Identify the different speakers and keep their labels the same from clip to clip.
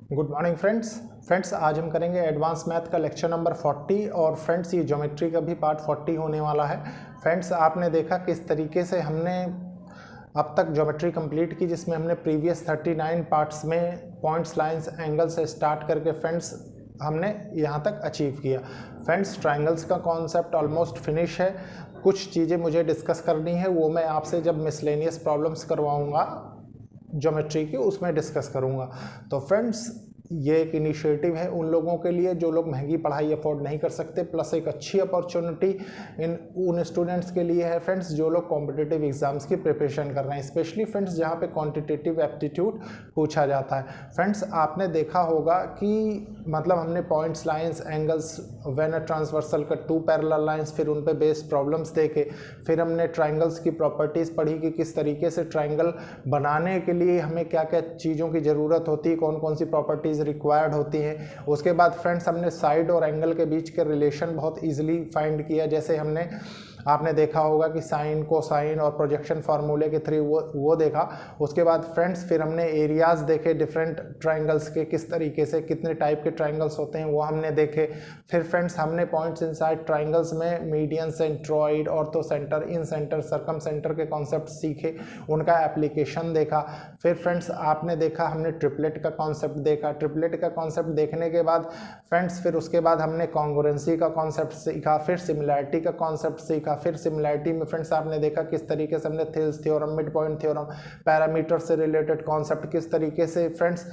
Speaker 1: Good morning friends आज हम करेंगे एडवांस मैथ का लेक्चर नंबर 40 और फ्रेंड्स ये ज्योमेट्री का भी पार्ट 40 होने वाला है। फ्रेंड्स आपने देखा किस तरीके से हमने अब तक ज्योमेट्री कंप्लीट की, जिसमें हमने प्रीवियस 39 पार्ट्स में पॉइंट्स, लाइंस, एंगल से स्टार्ट करके फ्रेंड्स हमने यहाँ तक अचीव किया। फ्रेंड्स ट्रायंगल्स का कॉन्सेप्ट ऑलमोस्ट फिनिश है। कुछ चीज़ें मुझे डिस्कस करनी है, वो मैं आपसे जब मिसलेनियस प्रॉब्लम्स करवाऊँगा ज्योमेट्री की उसमें डिस्कस करूँगा। तो फ्रेंड्स ये एक इनिशिएटिव है उन लोगों के लिए जो लोग महंगी पढ़ाई अफोर्ड नहीं कर सकते, प्लस एक अच्छी अपॉर्चुनिटी उन स्टूडेंट्स के लिए है फ्रेंड्स जो लोग कॉम्पिटिटिव एग्जाम्स की प्रिपरेशन कर रहे हैं, स्पेशली फ्रेंड्स जहाँ पे क्वांटिटेटिव एप्टीट्यूड पूछा जाता है। फ्रेंड्स आपने देखा होगा कि मतलब हमने points, lines, angles, when a transversal का टू पैरेलल लाइंस, फिर उन पे बेस्ड प्रॉब्लम्स देखे, फिर हमने ट्राइंगल्स की प्रॉपर्टीज़ पढ़ी कि किस तरीके से ट्राइंगल बनाने के लिए हमें क्या क्या चीज़ों की ज़रूरत होती है, कौन कौन सी प्रॉपर्टीज़ रिक्वायर्ड होती हैं। उसके बाद फ्रेंड्स हमने साइड और एंगल के बीच के रिलेशन बहुत इजीली फाइंड किया, जैसे हमने आपने देखा होगा कि साइन, कोसाइन और प्रोजेक्शन फार्मूले के थ्रू वो देखा। उसके बाद फ्रेंड्स फिर हमने एरियाज देखे डिफरेंट ट्राइंगल्स के, किस तरीके से कितने टाइप के ट्राइंगल्स होते हैं वो हमने देखे। फिर फ्रेंड्स हमने पॉइंट्स इनसाइड ट्राइंगल्स में मीडियन, सेंट्रॉइड, ऑर्थो सेंटर, इन सेंटर, सर्कम सेंटर के कॉन्सेप्ट सीखे, उनका एप्लीकेशन देखा। फिर फ्रेंड्स आपने देखा हमने ट्रिपलेट का कॉन्सेप्ट देखा। ट्रिपलेट का कॉन्सेप्ट देखने के बाद फ्रेंड्स फिर उसके बाद हमने कॉन्ग्रुएंसी का कॉन्सेप्ट सीखा, फिर सिमिलैरिटी का कॉन्सेप्ट सीखा। फिर सिमिलैरिटी में फ्रेंड्स आपने देखा किस तरीके से हमने Thales theorem, mid point theorem, parameter से रिलेटेड कॉन्सेप्ट, किस तरीके से फ्रेंड्स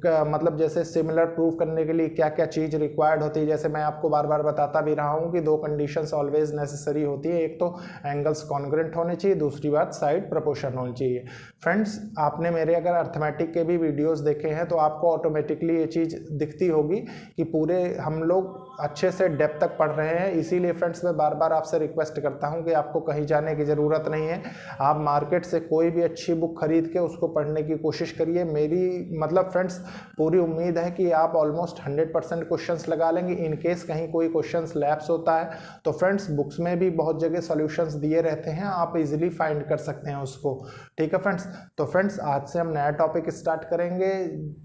Speaker 1: मतलब जैसे सिमिलर प्रूव करने के लिए क्या क्या चीज़ रिक्वायर्ड होती है। जैसे मैं आपको बार बार बताता भी रहा हूँ कि दो कंडीशंस ऑलवेज नेसेसरी होती है, एक तो एंगल्स कॉन्ग्रुएंट होने चाहिए, दूसरी बात साइड प्रोपोर्शन होनी चाहिए। फ्रेंड्स आपने मेरे अगर अर्थमेटिक के भी वीडियोस देखे हैं तो आपको ऑटोमेटिकली ये चीज़ दिखती होगी कि पूरे हम लोग अच्छे से डेप्थ तक पढ़ रहे हैं। इसीलिए फ्रेंड्स मैं बार बार आपसे रिक्वेस्ट करता हूं कि आपको कहीं जाने की ज़रूरत नहीं है, आप मार्केट से कोई भी अच्छी बुक खरीद के उसको पढ़ने की कोशिश करिए। मेरी मतलब फ्रेंड्स पूरी उम्मीद है कि आप ऑलमोस्ट 100% क्वेश्चंस लगा लेंगे। इन केस कहीं कोई क्वेश्चंस लैप्स होता है तो फ्रेंड्स बुक्स में भी बहुत जगह सॉल्यूशंस दिए रहते हैं, आप इजीली फाइंड कर सकते हैं उसको। ठीक है फ्रेंड्स, तो फ्रेंड्स आज से हम नया टॉपिक स्टार्ट करेंगे।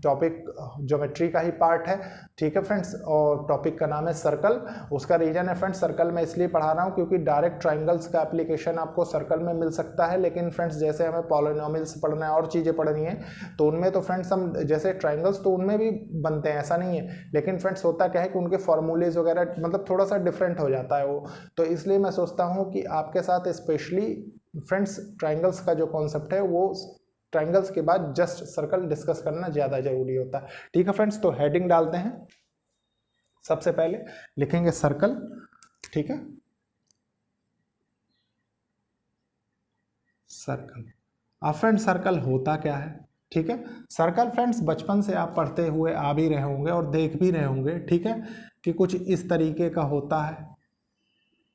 Speaker 1: टॉपिक ज्योमेट्री का ही पार्ट है, ठीक है फ्रेंड्स, और टॉपिक का नाम है सर्कल। उसका रीजन है फ्रेंड्स सर्कल मैं इसलिए पढ़ा रहा हूँ क्योंकि डायरेक्ट ट्राइंगल्स का एप्लीकेशन आपको सर्कल में मिल सकता है, लेकिन फ्रेंड्स जैसे हमें पॉलिनोमियल्स पढ़ना है और चीज़ें पढ़नी है तो उनमें तो फ्रेंड्स हम जैसे ट्राइंगल्स तो उनमें भी बनते हैं, ऐसा नहीं है, लेकिन फ्रेंड्स होता क्या है कि उनके फॉर्मूलेज वगैरह मतलब थोड़ा सा डिफरेंट हो जाता है वो। तो इसलिए मैं सोचता हूँ कि आपके साथ स्पेशली फ्रेंड्स ट्राइंगल्स का जो कॉन्सेप्ट है वो ट्राइंगल्स के बाद जस्ट सर्कल डिस्कस करना ज़्यादा जरूरी होता है। ठीक है फ्रेंड्स, तो हेडिंग डालते हैं। सबसे पहले लिखेंगे सर्कल, ठीक है, सर्कल। अब फ्रेंड्स सर्कल होता क्या है, ठीक है। सर्कल फ्रेंड्स बचपन से आप पढ़ते हुए आ भी रहे होंगे और देख भी रहे होंगे, ठीक है, कि कुछ इस तरीके का होता है,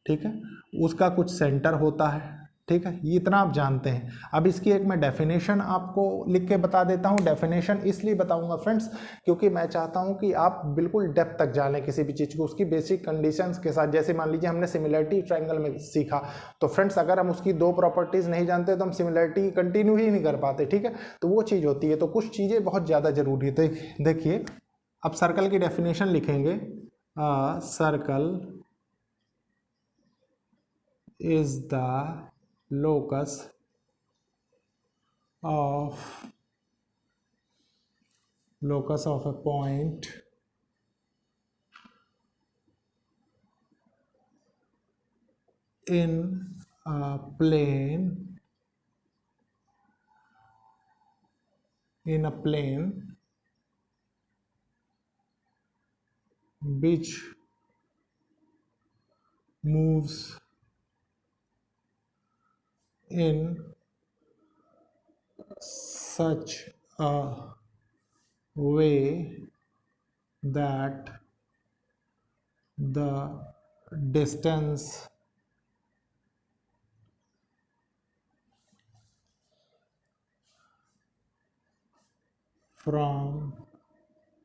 Speaker 1: ठीक है, उसका कुछ सेंटर होता है, ठीक है, ये इतना आप जानते हैं। अब इसकी एक मैं डेफिनेशन आपको लिख के बता देता हूँ। डेफिनेशन इसलिए बताऊंगा फ्रेंड्स क्योंकि मैं चाहता हूँ कि आप बिल्कुल डेप्थ तक जानें किसी भी चीज़ को, उसकी बेसिक कंडीशंस के साथ। जैसे मान लीजिए हमने सिमिलरिटी ट्रायंगल में सीखा, तो फ्रेंड्स अगर हम उसकी दो प्रॉपर्टीज़ नहीं जानते तो हम सिमिलरिटी कंटिन्यू ही नहीं कर पाते, ठीक है, तो वो चीज़ होती है। तो कुछ चीज़ें बहुत ज़्यादा जरूरी है। देखिए अब सर्कल की डेफिनेशन लिखेंगे, circle is the locus of a point in a plane which moves in such a way that the distance from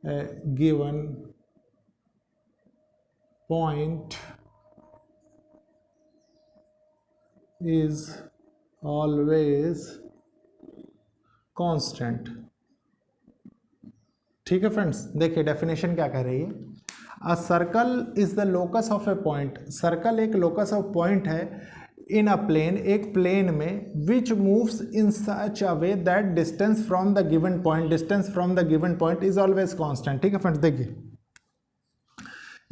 Speaker 1: a given point is always constant, ठीक है फ्रेंड्स, देखिए डेफिनेशन क्या कह रही है। A circle is the locus of A point, circle एक locus of point है इन अ plane, एक प्लेन में, विच moves in such a way that distance from the given point, distance from the given point is always constant. ठीक है friends, देखिए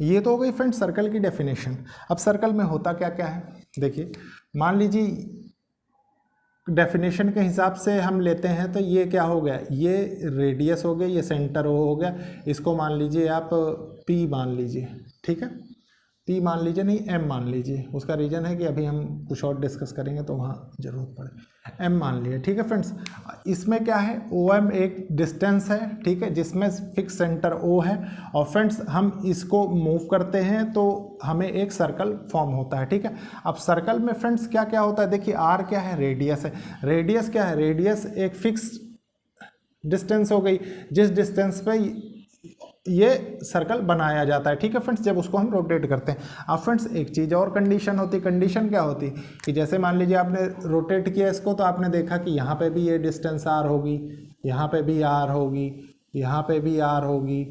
Speaker 1: ये तो हो गई फ्रेंड्स सर्कल की डेफिनेशन। अब सर्कल में होता क्या क्या है, देखिए मान लीजिए डेफिनेशन के हिसाब से हम लेते हैं तो ये क्या हो गया, ये रेडियस हो गया, ये सेंटर हो गया, इसको मान लीजिए आप P मान लीजिए। ठीक है, P मान लीजिए, नहीं M मान लीजिए। उसका रीज़न है कि अभी हम कुछ और डिस्कस करेंगे तो वहाँ ज़रूरत पड़े। M मान लिए। ठीक है फ्रेंड्स, इसमें क्या है, OM एक डिस्टेंस है, ठीक है, जिसमें फिक्स सेंटर O है, और फ्रेंड्स हम इसको मूव करते हैं तो हमें एक सर्कल फॉर्म होता है। ठीक है, अब सर्कल में फ्रेंड्स क्या क्या होता है, देखिए R क्या है, रेडियस है। रेडियस क्या है, रेडियस एक फिक्स डिस्टेंस हो गई, जिस डिस्टेंस पे ये सर्कल बनाया जाता है। ठीक है फ्रेंड्स, जब उसको हम रोटेट करते हैं। अब फ्रेंड्स एक चीज़ और कंडीशन होती, कंडीशन क्या होती कि जैसे मान लीजिए आपने रोटेट किया इसको, तो आपने देखा कि यहाँ पे भी ये डिस्टेंस R होगी, यहाँ पे भी R होगी, यहाँ पे भी R होगी,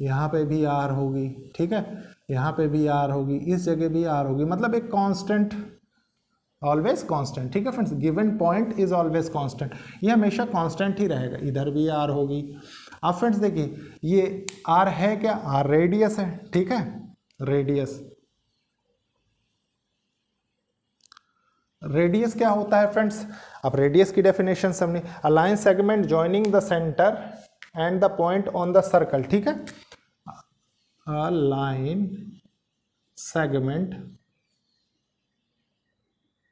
Speaker 1: यहाँ पे भी R होगी। ठीक है, यहाँ पे भी R होगी, इस जगह भी R होगी, मतलब एक कांस्टेंट, ऑलवेज कांस्टेंट। ठीक है friends, given point is always constant, ये हमेशा कांस्टेंट ही रहेगा। इधर भी R होगी। अब फ्रेंड्स देखिए ये R है क्या, R रेडियस है। ठीक है, रेडियस, रेडियस क्या होता है फ्रेंड्स, अब रेडियस की डेफिनेशन समझिए। A line segment joining the centre and the point on the circle. ठीक है, a line segment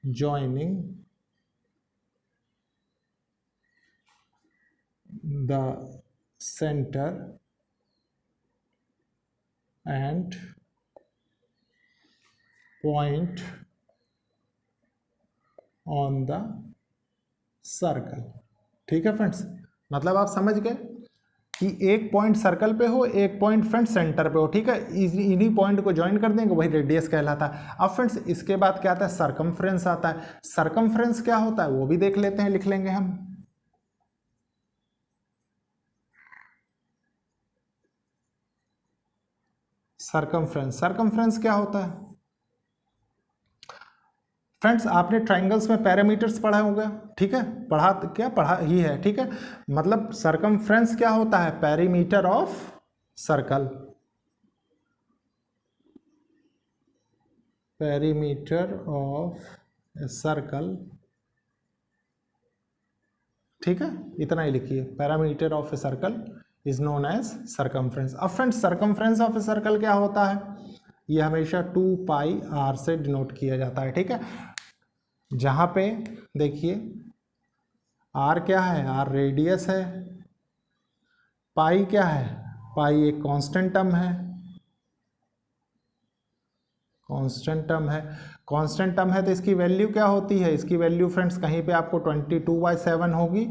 Speaker 1: joining the center and point on the circle। ठीक है फ्रेंड्स, मतलब आप समझ गए कि एक पॉइंट सर्कल पे हो, एक पॉइंट फ्रेंड्स सेंटर पे हो। ठीक है, इन्हीं पॉइंट को ज्वाइन कर देंगे, वही रेडियस कहलाता है। अब फ्रेंड्स इसके बाद क्या आता है, सरकमफ्रेंस आता है। सरकमफ्रेंस क्या होता है वो भी देख लेते हैं, लिख लेंगे हम। सरकमफ्रेंस, सरकमफ्रेंस क्या होता है फ्रेंड्स, आपने ट्राइंगल्स में पैरामीटर्स पढ़ा होगा। ठीक है, पढ़ा क्या, पढ़ा ही है। ठीक है, मतलब सरकमफ्रेंस क्या होता है, perimeter of circle, perimeter of circle. ठीक है, इतना ही लिखिए, parameter of a circle is known as circumference. अब friends circumference of a circle क्या होता है, ये हमेशा 2πr से डिनोट किया जाता है। ठीक है, जहाँ पे देखिए r क्या है, r रेडियस है, पाई क्या है, पाई एक कांस्टेंट टर्म है, कांस्टेंट टर्म है। कांस्टेंट टर्म है तो इसकी वैल्यू क्या होती है, इसकी वैल्यू फ्रेंड्स कहीं पे आपको 22/7 होगी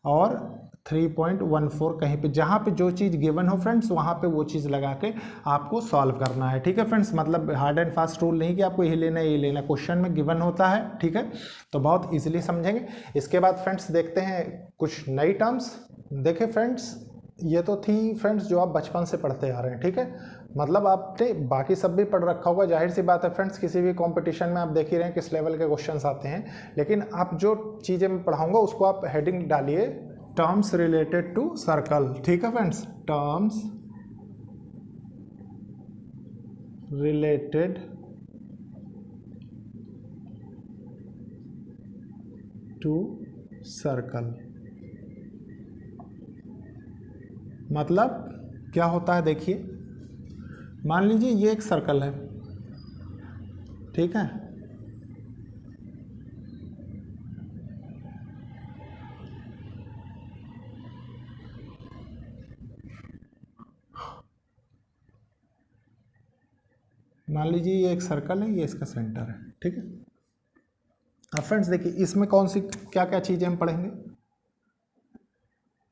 Speaker 1: और 3.14 कहीं पे, जहाँ पे जो चीज़ गिवन हो फ्रेंड्स वहाँ पे वो चीज़ लगा के आपको सॉल्व करना है। ठीक है फ्रेंड्स, मतलब हार्ड एंड फास्ट रूल नहीं कि आपको ये लेना है ये लेना, क्वेश्चन में गिवन होता है। ठीक है, तो बहुत इजीली समझेंगे। इसके बाद फ्रेंड्स देखते हैं कुछ नई टर्म्स। देखिए फ्रेंड्स, ये तो थी फ्रेंड्स जो आप बचपन से पढ़ते आ रहे हैं। ठीक है, मतलब आपने बाकी सब भी पढ़ रखा होगा, जाहिर सी बात है फ्रेंड्स, किसी भी कंपटीशन में आप देख ही रहे हैं किस लेवल के क्वेश्चंस आते हैं। लेकिन आप जो चीज़ें मैं पढ़ाऊंगा उसको आप हेडिंग डालिए, टर्म्स रिलेटेड टू सर्कल। ठीक है friends, terms related to circle, मतलब क्या होता है, देखिए मान लीजिए ये एक सर्कल है। ठीक है, मान लीजिए ये एक सर्कल है, ये इसका सेंटर है। ठीक है, अब फ्रेंड्स देखिए इसमें कौन सी क्या क्या चीज़ें हम पढ़ेंगे।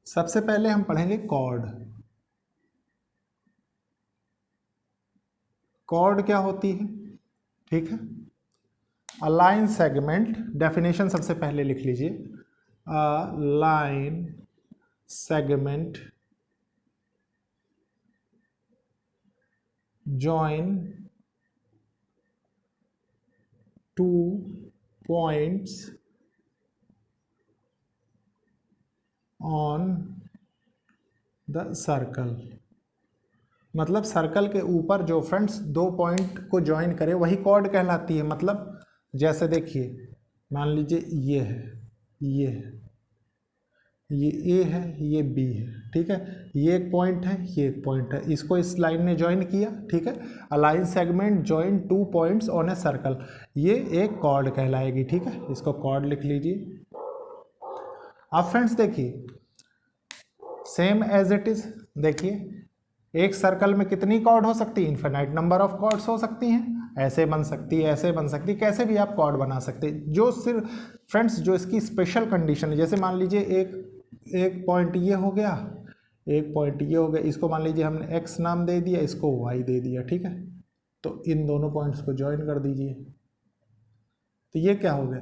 Speaker 1: सबसे पहले हम पढ़ेंगे कॉर्ड। कॉर्ड क्या होती है, ठीक है, अ लाइन सेगमेंट, डेफिनेशन सबसे पहले लिख लीजिए, a line segment join 2 points on the circle। मतलब सर्कल के ऊपर जो फ्रेंड्स 2 पॉइंट को ज्वाइन करे वही कॉर्ड कहलाती है। मतलब जैसे देखिए, मान लीजिए ये है, ये है, ये ए है, ये बी है, ठीक है, ये एक पॉइंट है, ये एक पॉइंट है, इसको इस लाइन ने ज्वाइन किया, ठीक है। Align segment join 2 points on a circle, ये एक कॉर्ड कहलाएगी, ठीक है। इसको कॉर्ड लिख लीजिए। अब फ्रेंड्स देखिए, सेम एज इट इज, देखिए एक सर्कल में कितनी कॉर्ड हो सकती है? इन्फिनाइट नंबर ऑफ कॉर्ड्स हो सकती हैं। ऐसे बन सकती है, ऐसे बन सकती है, कैसे भी आप कॉर्ड बना सकते हैं। जो सिर्फ फ्रेंड्स जो इसकी स्पेशल कंडीशन है, जैसे मान लीजिए एक पॉइंट ये हो गया, एक पॉइंट ये हो गया, इसको मान लीजिए हमने x नाम दे दिया, इसको y दे दिया, ठीक है। तो इन दोनों पॉइंट्स को ज्वाइन कर दीजिए, तो ये क्या हो गया?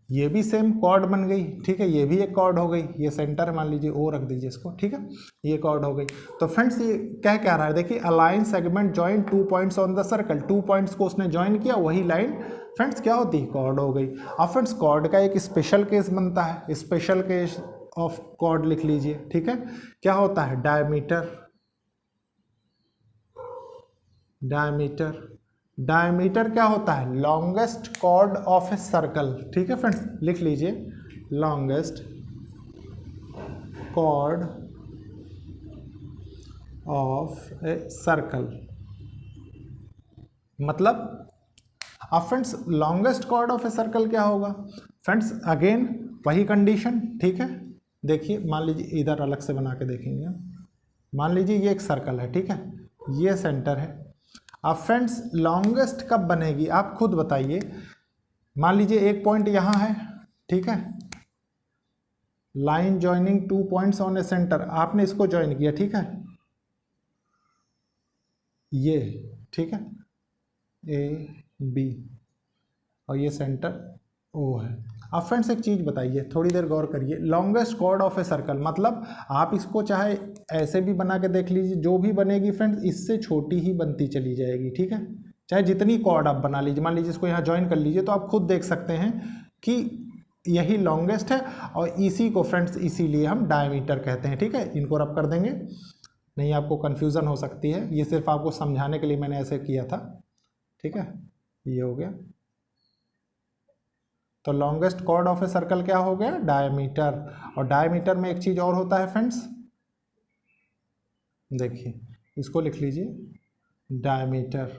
Speaker 1: ये भी सेम कॉर्ड बन गई, ठीक है। ये भी एक कॉर्ड हो गई, ये सेंटर मान लीजिए ओ रख दीजिए इसको, ठीक है, ये कॉर्ड हो गई। तो फ्रेंड्स ये क्या कह रहा है? देखिए, align segment join 2 points on the circle, 2 points को उसने ज्वाइन किया, वही लाइन फ्रेंड्स क्या होती है? कॉर्ड हो गई। अब फ्रेंड्स कॉर्ड का एक स्पेशल केस बनता है, स्पेशल केस ऑफ कॉर्ड लिख लीजिए, ठीक है। क्या होता है? डायमीटर, डायमीटर, डायमीटर क्या होता है? Longest chord of a circle, ठीक है फ्रेंड्स, लिख लीजिए, longest chord of a circle. मतलब अब friends longest chord of a circle क्या होगा? फ्रेंड्स अगेन वही कंडीशन, ठीक है। देखिए, मान लीजिए इधर अलग से बना के देखेंगे, मान लीजिए ये एक सर्कल है, ठीक है, ये सेंटर है। अब फ्रेंड्स लॉन्गेस्ट कब बनेगी आप खुद बताइए। मान लीजिए एक पॉइंट यहाँ है, ठीक है, line joining 2 points on A centre, आपने इसको ज्वाइन किया, ठीक है, ये, ठीक है, ए बी, और ये सेंटर ओ है। अब फ्रेंड्स एक चीज़ बताइए, थोड़ी देर गौर करिए, longest chord of a circle मतलब आप इसको चाहे ऐसे भी बना के देख लीजिए, जो भी बनेगी फ्रेंड्स इससे छोटी ही बनती चली जाएगी, ठीक है। चाहे जितनी कॉर्ड आप बना लीजिए, मान लीजिए इसको यहाँ ज्वाइन कर लीजिए, तो आप खुद देख सकते हैं कि यही लॉन्गेस्ट है, और इसी को फ्रेंड्स इसीलिए हम डायमीटर कहते हैं, ठीक है। इनको रब कर देंगे, नहीं आपको कन्फ्यूज़न हो सकती है, ये सिर्फ आपको समझाने के लिए मैंने ऐसे किया था, ठीक है। ये हो गया, तो longest chord of a circle क्या हो गया? डायमीटर। और डायमीटर में एक चीज और होता है फ्रेंड्स, देखिए इसको लिख लीजिए, डायमीटर।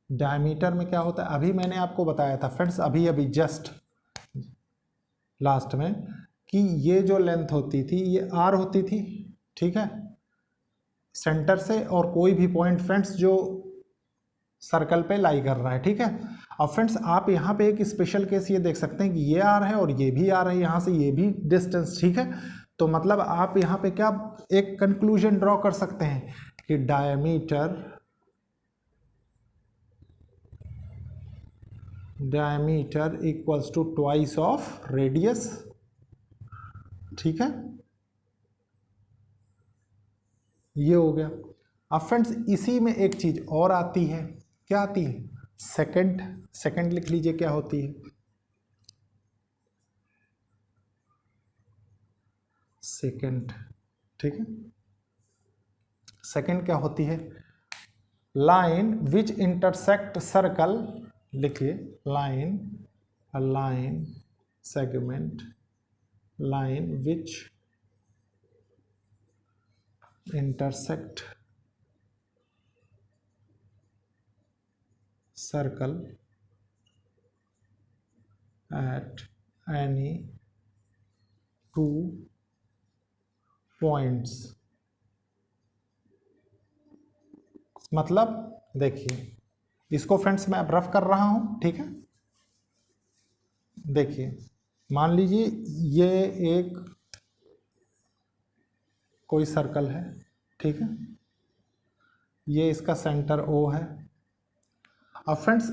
Speaker 1: डायमीटर में क्या होता है? अभी मैंने आपको बताया था फ्रेंड्स, अभी जस्ट लास्ट में, कि ये जो लेंथ होती थी ये आर होती थी, ठीक है, सेंटर से, और कोई भी पॉइंट फ्रेंड्स जो सर्कल पे लाई कर रहा है, ठीक है। अब फ्रेंड्स आप यहाँ पे एक स्पेशल केस ये देख सकते हैं कि ये आ रहा है और ये भी आ रहा है, यहाँ से ये भी डिस्टेंस, ठीक है। तो मतलब आप यहाँ पे क्या एक कंक्लूजन ड्रॉ कर सकते हैं कि diameter equals to twice of radius, ठीक है, ये हो गया। अब फ्रेंड्स इसी में एक चीज और आती है, क्या आती है? सेकंड। सेकंड लिख लीजिए, क्या होती है? सेकंड, ठीक है। सेकंड क्या होती है? लाइन विच इंटरसेक्ट सर्कल, लिखिए, line segment, line which intersect circle at any 2 points। मतलब देखिए, इसको फ्रेंड्स मैं अब रफ कर रहा हूं, ठीक है। देखिए मान लीजिए ये एक कोई सर्कल है, ठीक है, ये इसका सेंटर ओ है। अब friends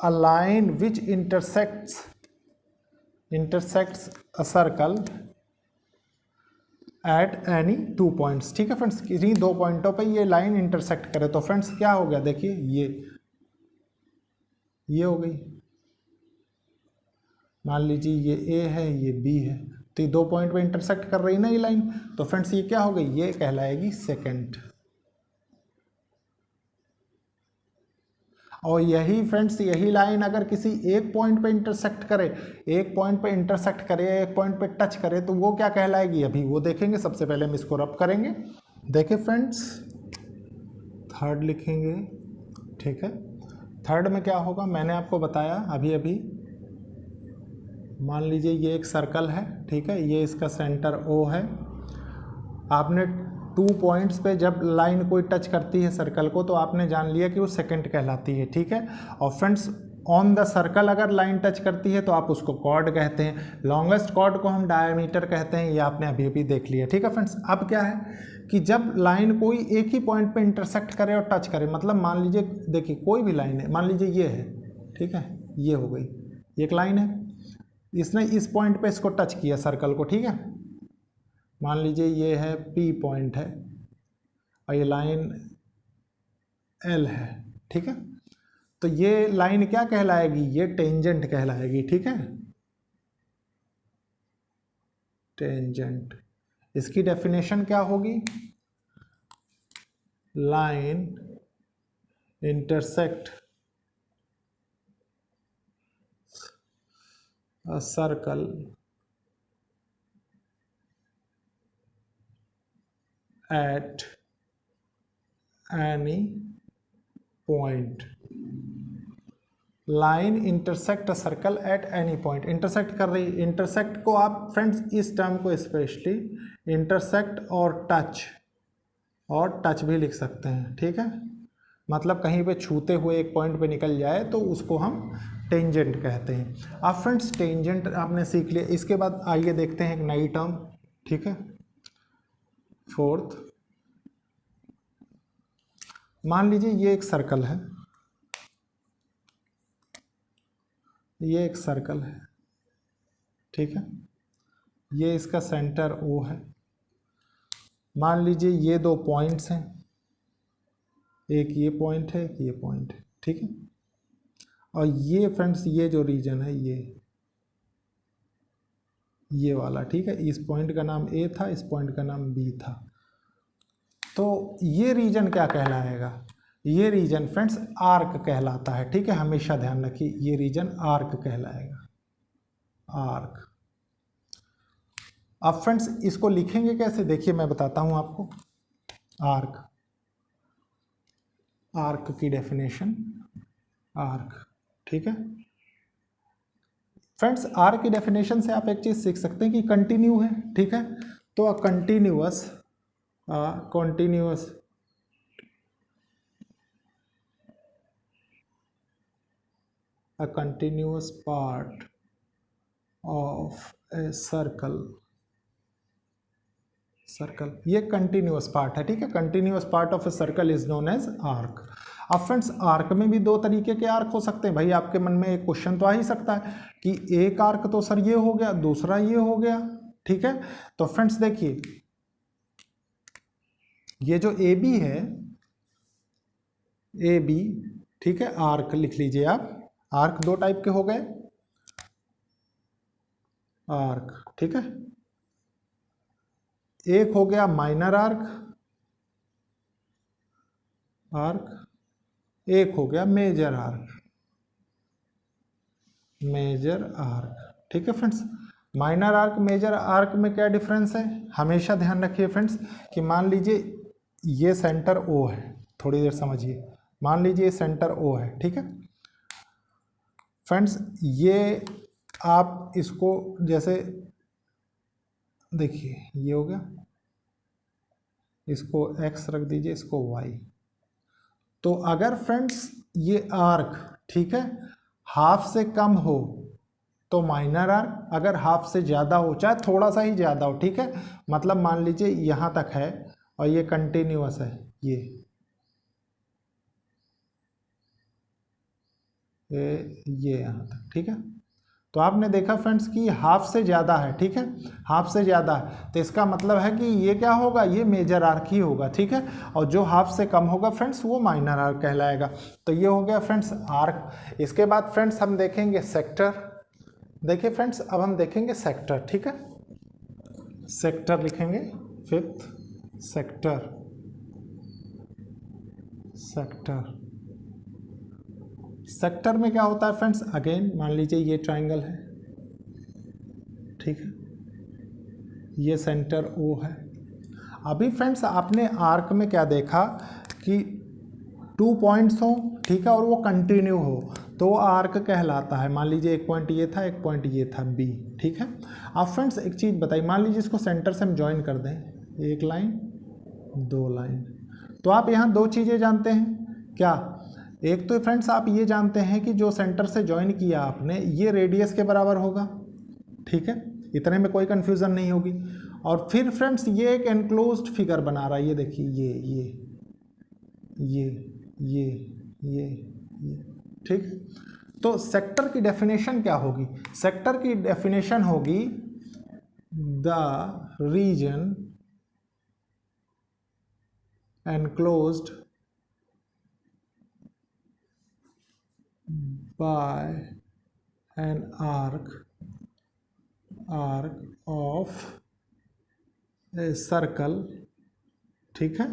Speaker 1: a line which intersects a circle at any 2 points. ठीक है फ्रेंड्स, किसी 2 पॉइंटों पे ये लाइन इंटरसेक्ट करे। तो फ्रेंड्स क्या हो गया, देखिए ये हो गई, मान लीजिए ये ए है, ये बी है, तो ये 2 पॉइंट पे इंटरसेक्ट कर रही ना ये लाइन। तो फ्रेंड्स ये क्या हो गई, ये कहलाएगी सेकंड। और यही फ्रेंड्स, यही लाइन अगर किसी एक पॉइंट पे इंटरसेक्ट करे, एक पॉइंट पे इंटरसेक्ट करे, एक पॉइंट पे टच करे, तो वो क्या कहलाएगी, अभी वो देखेंगे। सबसे पहले हम इसको रब करेंगे। देखिए फ्रेंड्स, थर्ड लिखेंगे। ठीक है, थर्ड में क्या होगा, मैंने आपको बताया अभी अभी। मान लीजिए ये एक सर्कल है, ठीक है, ये इसका सेंटर O है। आपने 2 पॉइंट्स पे जब लाइन कोई टच करती है सर्कल को, तो आपने जान लिया कि वो सेकंड कहलाती है। ठीक है, और फ्रेंड्स ऑन द सर्कल अगर लाइन टच करती है तो आप उसको कॉर्ड कहते हैं। लॉन्गेस्ट कॉर्ड को हम डायमीटर कहते हैं, ये आपने अभी अभी देख लिया। ठीक है फ्रेंड्स, अब क्या है कि जब लाइन कोई एक ही पॉइंट पे इंटरसेक्ट करे और टच करे, मतलब मान लीजिए, देखिए कोई भी लाइन है, मान लीजिए ये है, ठीक है, ये हो गई, एक लाइन है, इसने इस पॉइंट पे इसको टच किया सर्कल को। ठीक है, मान लीजिए ये है P पॉइंट है और ये लाइन L है। ठीक है, तो ये लाइन क्या कहलाएगी, ये टेंजेंट कहलाएगी। ठीक है, टेंजेंट। इसकी डेफिनेशन क्या होगी, line intersect a circle at any point। Line intersect a circle at any point, intersect कर रही। इंटरसेक्ट को आप फ्रेंड्स इस टर्म को स्पेशली इंटरसेक्ट और टच भी लिख सकते हैं। ठीक है, मतलब कहीं पे छूते हुए एक पॉइंट पे निकल जाए तो उसको हम टेंजेंट कहते हैं। अब फ्रेंड्स टेंजेंट आपने सीख लिया। इसके बाद आइए देखते हैं एक नई टर्म। ठीक है, फोर्थ, मान लीजिए ये एक सर्कल है, ये एक सर्कल है। ठीक है, ये इसका सेंटर O है। मान लीजिए ये 2 पॉइंट्स हैं, एक ये पॉइंट है, एक ये पॉइंट है। ठीक है, और ये फ्रेंड्स ये जो रीजन है ये वाला, ठीक है, इस पॉइंट का नाम A था, इस पॉइंट का नाम B था। तो ये रीजन क्या कहलाएगा, ये रीजन फ्रेंड्स आर्क कहलाता है। ठीक है, हमेशा ध्यान रखिए, ये रीजन आर्क कहलाएगा, आर्क। अब फ्रेंड्स इसको लिखेंगे कैसे, देखिए मैं बताता हूं आपको। आर्क की डेफिनेशन, आर्क। ठीक है फ्रेंड्स, आर्क की डेफिनेशन से आप एक चीज सीख सकते हैं कि कंटिन्यू है। ठीक है, तो a continuous part of a circle, ये कंटिन्यूअस पार्ट है। ठीक है, continuous part of a circle is known as arc. अब फ्रेंड्स आर्क में भी 2 तरीके के आर्क हो सकते हैं। भाई आपके मन में एक क्वेश्चन तो आ ही सकता है कि एक आर्क तो सर ये हो गया, दूसरा ये हो गया। ठीक है, तो फ्रेंड्स देखिए, ये जो ए बी है, ए बी, ठीक है, आर्क लिख लीजिए आप। आर्क 2 टाइप के हो गए, आर्क। ठीक है, एक हो गया माइनर आर्क, एक हो गया मेजर आर्क, ठीक है friends. Minor arc major arc में क्या डिफरेंस है, हमेशा ध्यान रखिए फ्रेंड्स कि मान लीजिए ये सेंटर O है, थोड़ी देर समझिए, मान लीजिए सेंटर O है। ठीक है फ्रेंड्स, ये आप इसको जैसे देखिए, ये हो गया, इसको X रख दीजिए, इसको Y। तो अगर फ्रेंड्स ये आर्क, ठीक है, हाफ से कम हो तो माइनर आर्क, अगर हाफ से ज़्यादा हो, चाहे थोड़ा सा ही ज़्यादा हो, ठीक है, मतलब मान लीजिए यहाँ तक है और ये कंटिन्यूअस है, ये यहाँ तक, ठीक है, तो आपने देखा फ्रेंड्स कि हाफ से ज़्यादा है, ठीक है, हाफ से ज़्यादा है, तो इसका मतलब है कि ये क्या होगा, ये मेजर आर्क ही होगा, ठीक है, और जो हाफ से कम होगा फ्रेंड्स वो माइनर आर्क कहलाएगा। तो ये हो गया फ्रेंड्स आर्क। इसके बाद फ्रेंड्स हम देखेंगे सेक्टर। देखिए फ्रेंड्स अब हम देखेंगे सेक्टर, ठीक है, सेक्टर लिखेंगे, फिफ्थ सेक्टर, सेक्टर। सेक्टर में क्या होता है फ्रेंड्स, अगेन मान लीजिए ये ट्राइंगल है, ठीक है, ये सेंटर ओ है। अभी फ्रेंड्स आपने आर्क में क्या देखा कि 2 पॉइंट्स हो, ठीक है, और वो कंटिन्यू हो तो आर्क कहलाता है। मान लीजिए एक पॉइंट ये था, एक पॉइंट ये था बी, ठीक है। अब फ्रेंड्स एक चीज़ बताइए, मान लीजिए इसको सेंटर से हम ज्वाइन कर दें, एक लाइन 2 लाइन, तो आप यहाँ 2 चीज़ें जानते हैं क्या, एक तो फ्रेंड्स आप ये जानते हैं कि जो सेंटर से ज्वाइन किया आपने ये रेडियस के बराबर होगा, ठीक है, इतने में कोई कन्फ्यूज़न नहीं होगी। और फिर फ्रेंड्स ये एक एनक्लोज्ड फिगर बना रहा है, ये देखिए ये, ठीक है। तो सेक्टर की डेफिनेशन क्या होगी, सेक्टर की डेफिनेशन होगी the region enclosed by an arc of a circle, ठीक है,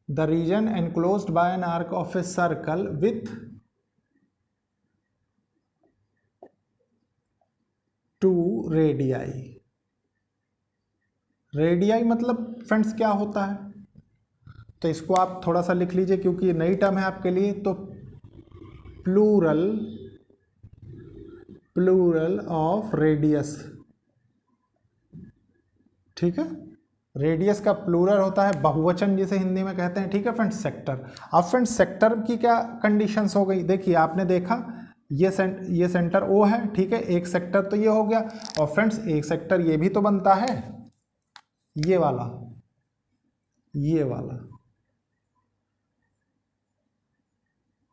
Speaker 1: the region enclosed by an arc of a circle with 2 radii। Radii मतलब फ्रेंड्स क्या होता है, तो इसको आप थोड़ा सा लिख लीजिए क्योंकि ये नई टर्म है आपके लिए। तो प्लूरल ऑफ रेडियस, ठीक है, रेडियस का प्लूरल होता है बहुवचन जिसे हिंदी में कहते हैं, ठीक है फ्रेंड्स, सेक्टर। अब फ्रेंड्स सेक्टर की क्या कंडीशंस हो गई, देखिए आपने देखा ये सेंटर ओ है, ठीक है, एक सेक्टर तो ये हो गया, और फ्रेंड्स एक सेक्टर ये भी तो बनता है, ये वाला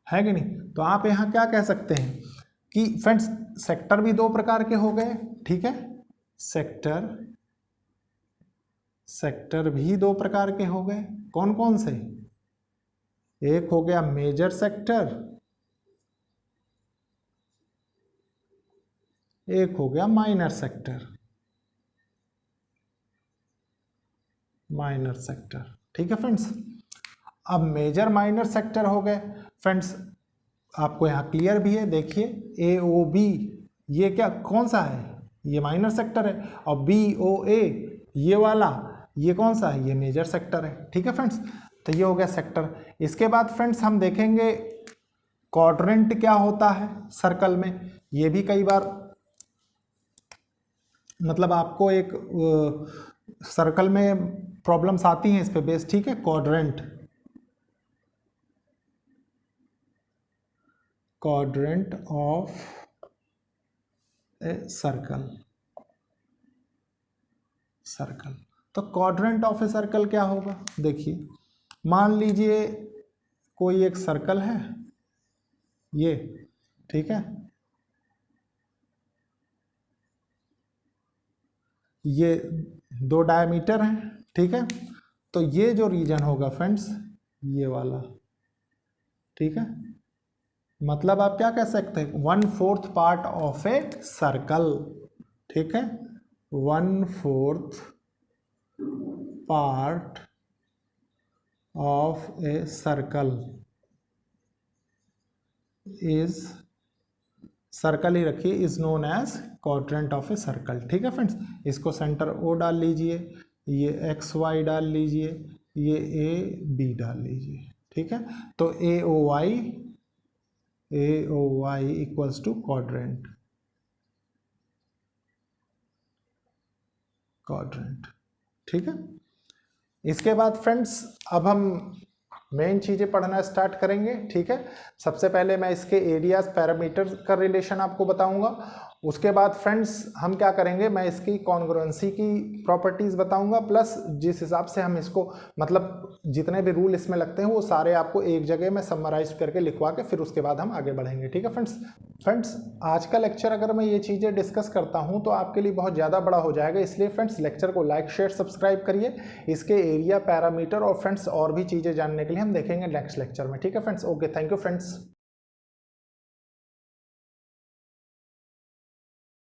Speaker 1: है कि नहीं। तो आप यहाँ क्या कह सकते हैं कि फ्रेंड्स सेक्टर भी 2 प्रकार के हो गए, ठीक है, सेक्टर भी 2 प्रकार के हो गए, कौन कौन से, एक हो गया मेजर सेक्टर, एक हो गया माइनर सेक्टर, ठीक है फ्रेंड्स। अब मेजर माइनर सेक्टर हो गए फ्रेंड्स, आपको यहाँ क्लियर भी है, देखिए AOB ये क्या कौन सा है, ये माइनर सेक्टर है, और BOA ये वाला ये कौन सा है, ये मेजर सेक्टर है, ठीक है फ्रेंड्स। तो ये हो गया सेक्टर। इसके बाद फ्रेंड्स हम देखेंगे क्वाड्रेंट क्या होता है सर्कल में, ये भी कई बार मतलब आपको एक सर्कल में प्रॉब्लम्स आती हैं इस पे बेस, ठीक है, क्वाड्रेंट ऑफ ए सर्कल। तो क्वाड्रेंट ऑफ ए सर्कल क्या होगा, देखिए मान लीजिए कोई एक सर्कल है ये, ठीक है, ये 2 डायमीटर हैं, ठीक है, तो ये जो रीजन होगा फ्रेंड्स ये वाला, ठीक है, मतलब आप क्या कह सकते हैं 1/4 पार्ट ऑफ ए सर्कल, ठीक है, 1/4 part of a circle is, circle ही रखिए, is known as quadrant of a circle, ठीक है फ्रेंड्स। इसको सेंटर O डाल लीजिए, ये XY डाल लीजिए, ये AB डाल लीजिए, ठीक है। तो AOY इक्वल्स टू क्वाड्रेंट, ठीक है। इसके बाद फ्रेंड्स अब हम मेन चीज़ें पढ़ना स्टार्ट करेंगे, ठीक है। सबसे पहले मैं इसके एरियाज पैरामीटर का रिलेशन आपको बताऊंगा, उसके बाद फ्रेंड्स हम क्या करेंगे, मैं इसकी कॉन्ग्रुएंसी की प्रॉपर्टीज़ बताऊंगा, प्लस जिस हिसाब से हम इसको मतलब जितने भी रूल इसमें लगते हैं वो सारे आपको एक जगह में समराइज करके लिखवा के फिर उसके बाद हम आगे बढ़ेंगे। ठीक है फ्रेंड्स आज का लेक्चर अगर मैं ये चीज़ें डिस्कस करता हूँ तो आपके लिए बहुत ज़्यादा बड़ा हो जाएगा, इसलिए फ्रेंड्स लेक्चर को लाइक शेयर सब्सक्राइब करिए। इसके एरिया पैरामीटर और फ्रेंड्स और भी चीज़ें जानने के लिए हम देखेंगे नेक्स्ट लेक्चर में। ठीक है friends, okay, thank you friends.